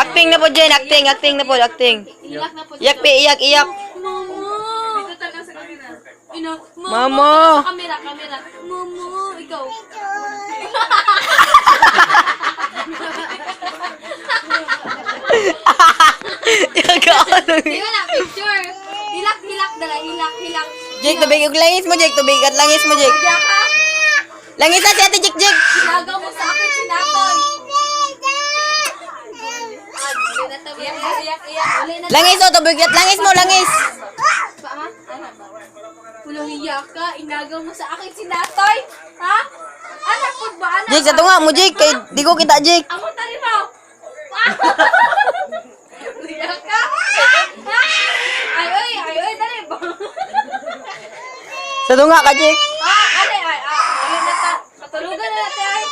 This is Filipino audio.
Acting na po, Jen. Acting na po, acting. Iyak na po. Iyak, iyak, iyak. Mama! Dito talaga sa kamera. Mama! Sa kamera. Mama! Ikaw. Di ba na, picture. Hilak dala. Hilak. Jake, tubig. Langis mo, Jake. Tubig at langis mo, Jake. Kaya ka? Langis na si ate, Jake, Jake. Sinagaw mo sa akin, sinatoy. Iyak. Langis o, tubig at langis mo, langis. Pulang iyak ka, inagaw mo sa akin, sinatoy. Ha? Anak po ba? Anak Jake, sa tunga mo, Jake. Kay, di ko kita, Jake. Amo tali mo. Iyak ka. Ay, dali ba? Sa tunga ka, Jake. Ay, na ta. Patulugan na natin ay.